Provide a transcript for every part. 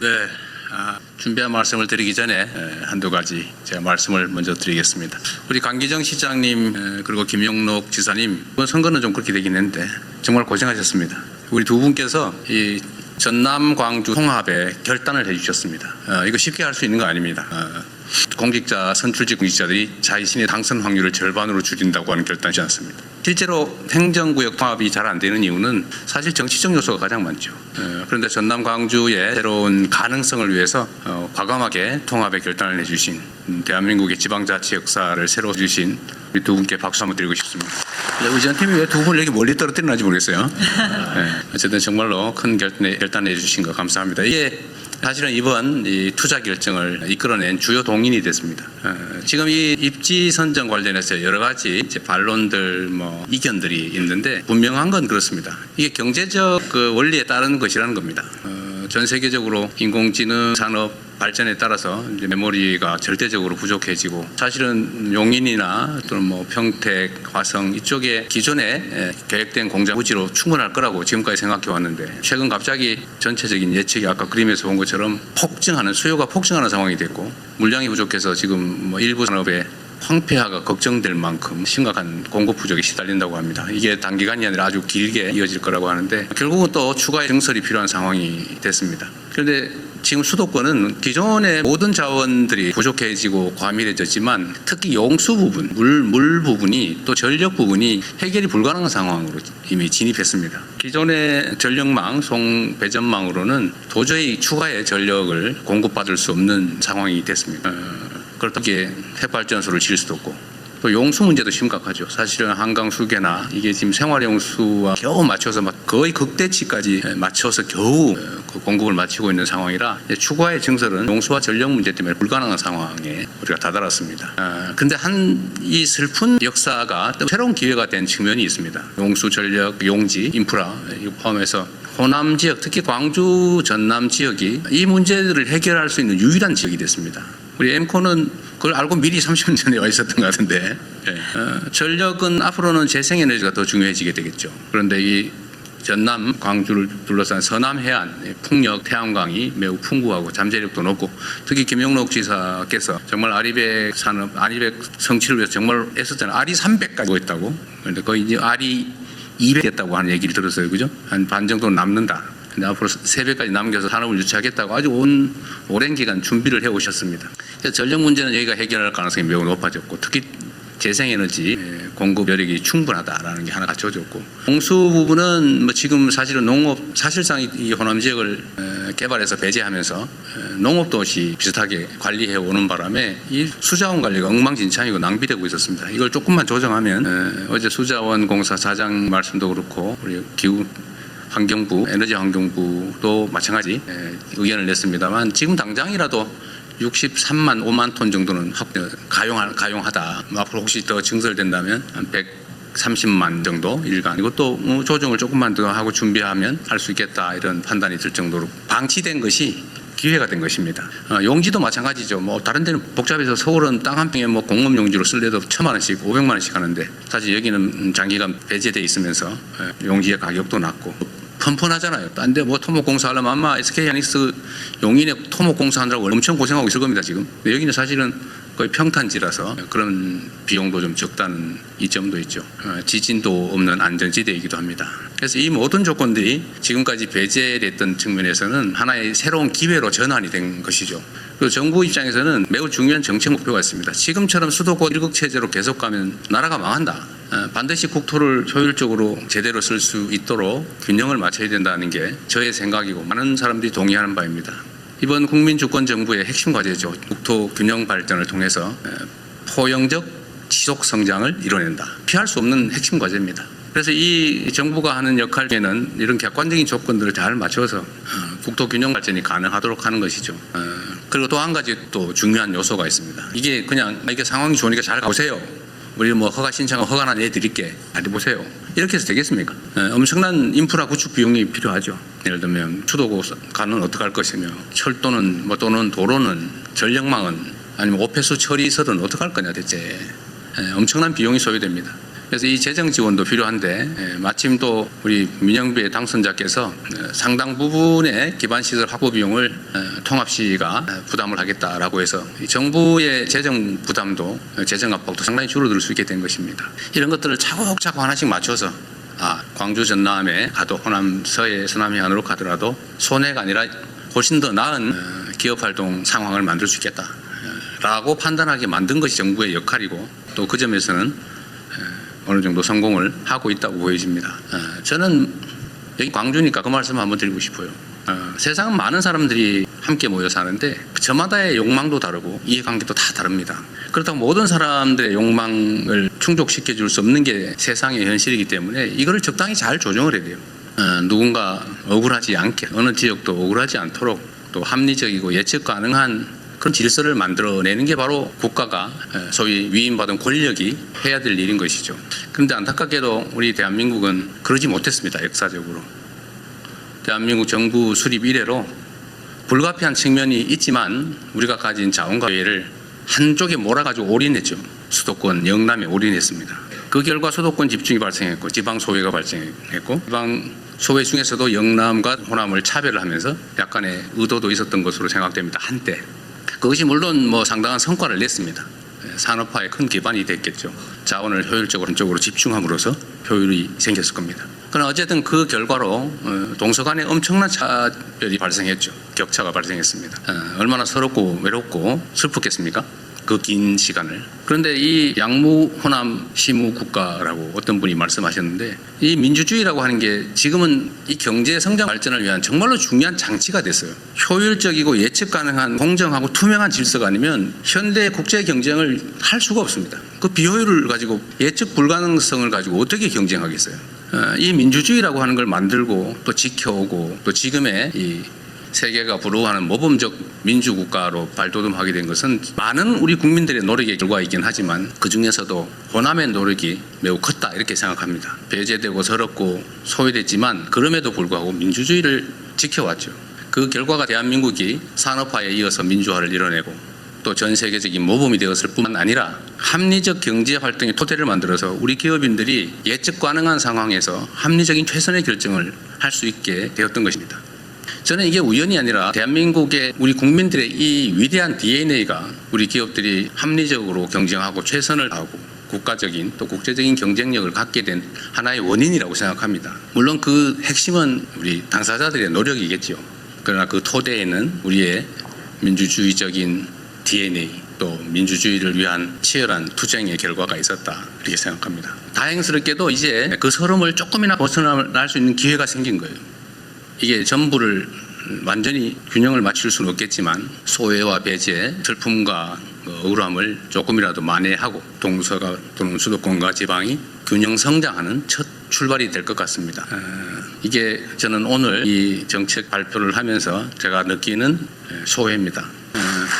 네, 준비한 말씀을 드리기 전에 한두 가지 제가 말씀을 먼저 드리겠습니다. 우리 강기정 시장님 그리고 김영록 지사님 이번 선거는 좀 그렇게 되긴 했는데 정말 고생하셨습니다. 우리 두 분께서 이 전남 광주 통합에 결단을 해주셨습니다. 이거 쉽게 할 수 있는 거 아닙니다. 공직자 선출직 공직자들이 자신의 당선 확률을 절반으로 줄인다고 하는 결단이지 않습니다. 실제로 행정구역 통합이 잘 안 되는 이유는 사실 정치적 요소가 가장 많죠. 그런데 전남 광주의 새로운 가능성을 위해서 과감하게 통합의 결단을 해주신 대한민국의 지방자치 역사를 새로 주신 우리 두 분께 박수 한번 드리고 싶습니다. 의전팀이 왜 두 분을 이렇게 멀리 떨어뜨리는지 모르겠어요. 어쨌든 정말로 큰 결단을 해주신 거 감사합니다. 이게 사실은 이번 이 투자 결정을 이끌어낸 주요 동인이 됐습니다. 지금 이 입지 선정 관련해서 여러 가지 이제 반론들 이견들이 있는데 분명한 건 그렇습니다. 이게 경제적 그 원리에 따른 것이라는 겁니다. 전 세계적으로 인공지능 산업 발전에 따라서 이제 메모리가 절대적으로 부족해지고 사실은 용인이나 또는 평택, 화성 이쪽에 기존에 계획된 공장 부지로 충분할 거라고 지금까지 생각해 왔는데 최근 갑자기 전체적인 예측이 아까 그림에서 본 것처럼 수요가 폭증하는 상황이 됐고 물량이 부족해서 지금 일부 산업에 황폐화가 걱정될 만큼 심각한 공급 부족에 시달린다고 합니다. 이게 단기간이 아니라 아주 길게 이어질 거라고 하는데 결국은 또 추가의 증설이 필요한 상황이 됐습니다. 그런데 지금 수도권은 기존의 모든 자원들이 부족해지고 과밀해졌지만 특히 용수 부분, 물 부분이 또 전력 부분이 해결이 불가능한 상황으로 이미 진입했습니다. 기존의 전력망, 송배전망으로는 도저히 추가의 전력을 공급받을 수 없는 상황이 됐습니다. 그렇게 핵발전소를 지을 수도 없고 또 용수 문제도 심각하죠. 사실은 한강 수계나 이게 지금 생활용수와 겨우 맞춰서 거의 극대치까지 맞춰서 겨우 그 공급을 마치고 있는 상황이라 추가의 증설은 용수와 전력 문제 때문에 불가능한 상황에 우리가 다다랐습니다. 근데 이 슬픈 역사가 또 새로운 기회가 된 측면이 있습니다. 용수, 전력, 용지, 인프라 이거 포함해서 호남 지역, 특히 광주, 전남 지역이 이 문제들을 해결할 수 있는 유일한 지역이 됐습니다. 우리 엠코는 그걸 알고 미리 30년 전에 와 있었던 것 같은데 전력은 앞으로는 재생에너지가 더 중요해지게 되겠죠. 그런데 이 전남, 광주를 둘러싼 서남 해안, 풍력, 태양광이 매우 풍부하고 잠재력도 높고 특히 김영록 지사께서 정말 아리백 산업, 아리백 성취를 위해서 정말 애썼잖아요. 아리 300까지 오고 있다고. 그런데 거의 이제 아리 200 됐다고 하는 얘기를 들었어요. 그죠? 한 반 정도 남는다. 근데 앞으로 3배까지 남겨서 산업을 유치하겠다고 아주 오랜 기간 준비를 해오셨습니다. 그래서 전력 문제는 여기가 해결할 가능성이 매우 높아졌고 특히 재생에너지 공급 여력이 충분하다라는 게 하나 갖춰졌고 공수 부분은 지금 사실은 사실상 이 호남 지역을 개발해서 배제하면서 농업도시 비슷하게 관리해 오는 바람에 이 수자원 관리가 엉망진창이고 낭비되고 있었습니다. 이걸 조금만 조정하면 어제 수자원 공사 사장 말씀도 그렇고 우리 환경부, 에너지환경부도 마찬가지 의견을 냈습니다만 지금 당장이라도 63만 5만 톤 정도는 가용하다. 앞으로 혹시 더 증설된다면 한 130만 정도 일간 이것도 조정을 조금만 더 하고 준비하면 할 수 있겠다 이런 판단이 들 정도로 방치된 것이 기회가 된 것입니다. 용지도 마찬가지죠. 다른 데는 복잡해서 서울은 땅 한 평에 공업 용지로 쓸래도 1,000만 원씩 500만 원씩 하는데 사실 여기는 장기간 배제돼 있으면서 용지의 가격도 낮고 펀펀하잖아요. 딴 데 토목공사 하려면 아마 SK하이닉스 용인에 토목공사 하느라고 엄청 고생하고 있을 겁니다, 지금. 근데 여기는 사실은 거의 평탄지라서 그런 비용도 좀 적다는 이점도 있죠. 지진도 없는 안전지대이기도 합니다. 그래서 이 모든 조건들이 지금까지 배제됐던 측면에서는 하나의 새로운 기회로 전환이 된 것이죠. 그리고 정부 입장에서는 매우 중요한 정책 목표가 있습니다. 지금처럼 수도권 일극체제로 계속 가면 나라가 망한다. 반드시 국토를 효율적으로 제대로 쓸 수 있도록 균형을 맞춰야 된다는 게 저의 생각이고 많은 사람들이 동의하는 바입니다. 이번 국민주권정부의 핵심 과제죠. 국토 균형 발전을 통해서 포용적 지속 성장을 이뤄낸다. 피할 수 없는 핵심 과제입니다. 그래서 이 정부가 하는 역할에는 이런 객관적인 조건들을 잘 맞춰서 국토 균형 발전이 가능하도록 하는 것이죠. 그리고 또 한 가지 또 중요한 요소가 있습니다. 이게 그냥 이게 상황이 좋으니까 잘 가보세요. 우리 허가 신청은 허가나 내드릴게. 잘 해보세요. 이렇게 해서 되겠습니까? 엄청난 인프라 구축 비용이 필요하죠. 예를 들면 수도가는 어떻게 할 것이며 철도는 또는 도로는 전력망은 아니면 오폐수 처리설은 어떻게 할 거냐 대체. 엄청난 비용이 소요됩니다. 그래서 이 재정 지원도 필요한데 마침 또 우리 민영배 당선자께서 상당 부분의 기반시설 확보 비용을 통합시가 부담을 하겠다라고 해서 정부의 재정 부담도 재정 압박도 상당히 줄어들 수 있게 된 것입니다. 이런 것들을 차곡차곡 하나씩 맞춰서 광주 전남에 가도 호남 서해 서남 해안으로 가더라도 손해가 아니라 훨씬 더 나은 기업활동 상황을 만들 수 있겠다라고 판단하게 만든 것이 정부의 역할이고 또 그 점에서는 어느 정도 성공을 하고 있다고 보여집니다. 저는 여기 광주니까 그 말씀 한번 드리고 싶어요. 세상은 많은 사람들이 함께 모여 사는데 저마다의 욕망도 다르고 이해관계도 다 다릅니다. 그렇다고 모든 사람들의 욕망을 충족시켜 줄 수 없는 게 세상의 현실이기 때문에 이거를 적당히 잘 조정을 해야 돼요. 누군가 억울하지 않게 어느 지역도 억울하지 않도록 또 합리적이고 예측 가능한 그런 질서를 만들어내는 게 바로 국가가 소위 위임받은 권력이 해야 될 일인 것이죠. 그런데 안타깝게도 우리 대한민국은 그러지 못했습니다. 역사적으로. 대한민국 정부 수립 이래로 불가피한 측면이 있지만 우리가 가진 자원과 기회를 한쪽에 몰아가지고 올인했죠. 수도권 영남에 올인했습니다. 그 결과 수도권 집중이 발생했고 지방 소외가 발생했고 지방 소외 중에서도 영남과 호남을 차별을 하면서 약간의 의도도 있었던 것으로 생각됩니다. 한때. 그것이 물론 상당한 성과를 냈습니다. 산업화에 큰 기반이 됐겠죠. 자원을 효율적으로 한쪽으로 집중함으로써 효율이 생겼을 겁니다. 그러나 어쨌든 그 결과로 동서 간에 엄청난 차별이 발생했죠. 격차가 발생했습니다. 얼마나 서럽고 외롭고 슬펐겠습니까? 그 긴 시간을. 그런데 이 양무호남 시무국가라고 어떤 분이 말씀하셨는데 이 민주주의라고 하는 게 지금은 이 경제 성장 발전을 위한 정말로 중요한 장치가 됐어요. 효율적이고 예측 가능한 공정하고 투명한 질서가 아니면 현대 국제 경쟁을 할 수가 없습니다. 그 비효율을 가지고 예측 불가능성을 가지고 어떻게 경쟁하겠어요? 이 민주주의라고 하는 걸 만들고 또 지켜오고 또 지금의 이 세계가 부러워하는 모범적 민주국가로 발돋움하게 된 것은 많은 우리 국민들의 노력의 결과이긴 하지만 그중에서도 호남의 노력이 매우 컸다 이렇게 생각합니다. 배제되고 서럽고 소외됐지만 그럼에도 불구하고 민주주의를 지켜왔죠. 그 결과가 대한민국이 산업화에 이어서 민주화를 이뤄내고 또 전 세계적인 모범이 되었을 뿐만 아니라 합리적 경제 활동의 토대를 만들어서 우리 기업인들이 예측 가능한 상황에서 합리적인 최선의 결정을 할 수 있게 되었던 것입니다. 저는 이게 우연이 아니라 대한민국의 우리 국민들의 이 위대한 DNA가 우리 기업들이 합리적으로 경쟁하고 최선을 다하고 국가적인 또 국제적인 경쟁력을 갖게 된 하나의 원인이라고 생각합니다. 물론 그 핵심은 우리 당사자들의 노력이겠죠. 그러나 그 토대에는 우리의 민주주의적인 DNA 또 민주주의를 위한 치열한 투쟁의 결과가 있었다 이렇게 생각합니다. 다행스럽게도 이제 그 서름을 조금이나 벗어날 수 있는 기회가 생긴 거예요. 이게 전부를 완전히 균형을 맞출 수는 없겠지만 소외와 배제, 슬픔과 억울함을 조금이라도 만회하고 동서가 또는 수도권과 지방이 균형 성장하는 첫 출발이 될 것 같습니다. 이게 저는 오늘 이 정책 발표를 하면서 제가 느끼는 소회입니다.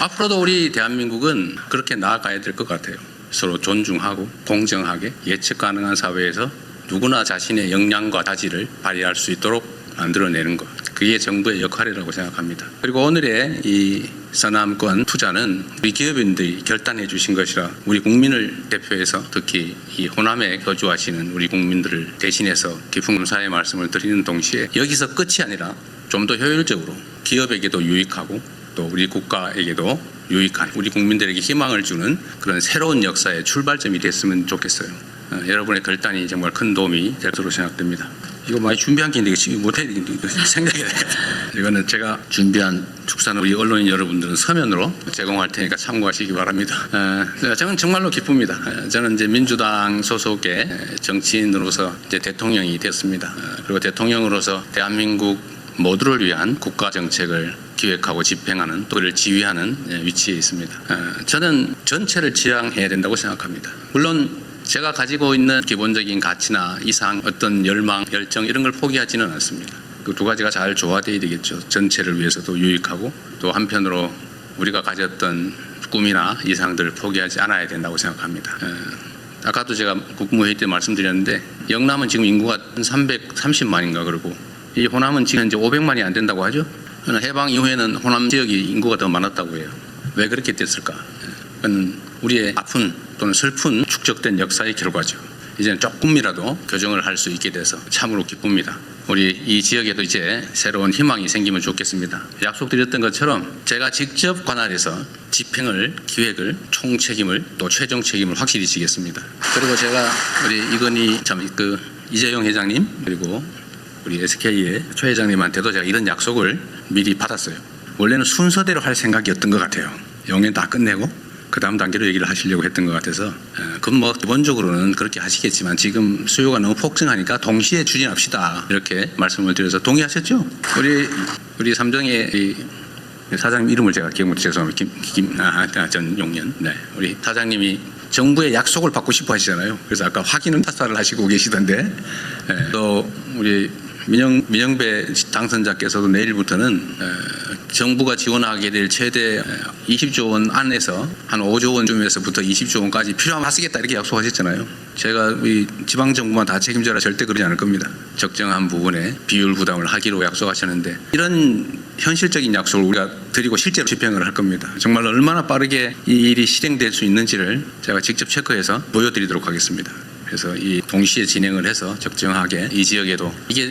앞으로도 우리 대한민국은 그렇게 나아가야 될 것 같아요. 서로 존중하고 공정하게 예측 가능한 사회에서 누구나 자신의 역량과 자질을 발휘할 수 있도록 만들어내는 것. 그게 정부의 역할이라고 생각합니다. 그리고 오늘의 이 서남권 투자는 우리 기업인들이 결단해 주신 것이라 우리 국민을 대표해서 특히 이 호남에 거주하시는 우리 국민들을 대신해서 깊은 감사의 말씀을 드리는 동시에 여기서 끝이 아니라 좀 더 효율적으로 기업에게도 유익하고 또 우리 국가에게도 유익한 우리 국민들에게 희망을 주는 그런 새로운 역사의 출발점이 됐으면 좋겠어요. 여러분의 결단이 정말 큰 도움이 될 것으로 생각됩니다. 이거 많이 준비한 게 있는데 지금 못해야 되겠는데 생각해야 되겠다. 이거는 제가 준비한 축사는 우리 언론인 여러분들은 서면으로 제공할 테니까 참고하시기 바랍니다. 저는 정말로 기쁩니다. 저는 이제 민주당 소속의 정치인으로서 이제 대통령이 됐습니다. 그리고 대통령으로서 대한민국 모두를 위한 국가 정책을 기획하고 집행하는 또 그를 지휘하는 위치에 있습니다. 저는 전체를 지향해야 된다고 생각합니다. 물론 제가 가지고 있는 기본적인 가치나 이상 어떤 열망, 열정 이런 걸 포기하지는 않습니다. 그 두 가지가 잘 조화되어야 되겠죠. 전체를 위해서도 유익하고 또 한편으로 우리가 가졌던 꿈이나 이상들을 포기하지 않아야 된다고 생각합니다. 아까도 제가 국무회의 때 말씀드렸는데 영남은 지금 인구가 330만인가 그러고 이 호남은 지금 이제 500만이 안 된다고 하죠. 해방 이후에는 호남 지역이 인구가 더 많았다고 해요. 왜 그렇게 됐을까? 그건 우리의 아픈 또는 슬픈 축적된 역사의 결과죠. 이제는 조금이라도 교정을 할 수 있게 돼서 참으로 기쁩니다. 우리 이 지역에도 이제 새로운 희망이 생기면 좋겠습니다. 약속드렸던 것처럼 제가 직접 관할해서 집행을, 기획을, 총 책임을 또 최종 책임을 확실히 지겠습니다. 그리고 제가 우리 이건희 이재용 회장님 그리고 우리 SK의 최 회장님한테도 제가 이런 약속을 미리 받았어요. 원래는 순서대로 할 생각이었던 것 같아요. 영연 다 끝내고 그 다음 단계로 얘기를 하시려고 했던 것 같아서 그건 뭐 기본적으로는 그렇게 하시겠지만 지금 수요가 너무 폭증하니까 동시에 추진합시다 이렇게 말씀을 드려서 동의하셨죠? 우리 삼정의 사장님 이름을 제가 기억 못해서 죄송합니다. 전용년. 네, 우리 사장님이 정부의 약속을 받고 싶어 하시잖아요. 그래서 아까 확인은 타사를 하시고 계시던데 네, 또 우리 민영배 당선자께서도 내일부터는 정부가 지원하게 될 최대 20조 원 안에서 한 5조 원쯤에서부터 20조 원까지 필요하면 쓰겠다 이렇게 약속하셨잖아요. 제가 이 지방정부만 다 책임져라 절대 그러지 않을 겁니다. 적정한 부분에 비율 부담을 하기로 약속하셨는데 이런 현실적인 약속을 우리가 드리고 실제로 집행을 할 겁니다. 정말 얼마나 빠르게 이 일이 실행될 수 있는지를 제가 직접 체크해서 보여드리도록 하겠습니다. 그래서 이 동시에 진행을 해서 적정하게 이 지역에도 이게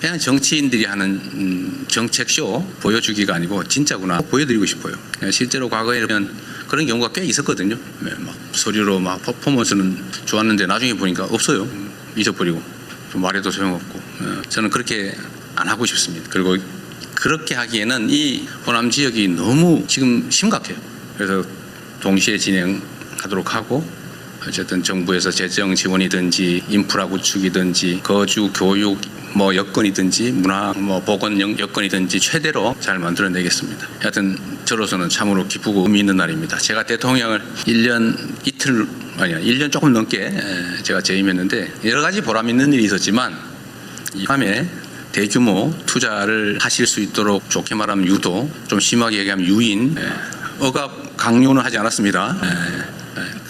그냥 정치인들이 하는 정책쇼 보여주기가 아니고 진짜구나 보여드리고 싶어요. 실제로 과거에는 그런 경우가 꽤 있었거든요. 막 서류로 막 퍼포먼스는 좋았는데 나중에 보니까 없어요. 잊어버리고 좀 말해도 소용없고 저는 그렇게 안 하고 싶습니다. 그리고 그렇게 하기에는 이 호남 지역이 너무 지금 심각해요. 그래서 동시에 진행하도록 하고 어쨌든 정부에서 재정 지원이든지 인프라 구축이든지 거주 교육 뭐 여건이든지 문화 뭐 보건 여건이든지 최대로 잘 만들어내겠습니다. 하여튼 저로서는 참으로 기쁘고 의미 있는 날입니다. 제가 대통령을 1년 조금 넘게 제가 재임했는데 여러 가지 보람 있는 일이 있었지만 이 밤에 대규모 투자를 하실 수 있도록 좋게 말하면 유도, 좀 심하게 얘기하면 유인, 억압 강요는 하지 않았습니다.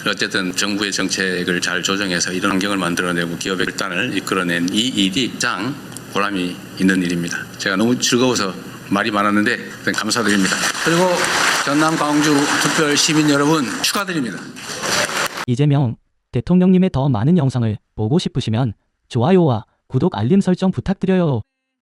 어쨌든 정부의 정책을 잘 조정해서 이런 환경을 만들어내고 기업의 발단을 이끌어낸 이 일이 가장 보람이 있는 일입니다. 제가 너무 즐거워서 말이 많았는데 감사드립니다. 그리고 전남 광주 특별 시민 여러분 축하드립니다. 이재명 대통령님의 더 많은 영상을 보고 싶으시면 좋아요와 구독 알림 설정 부탁드려요.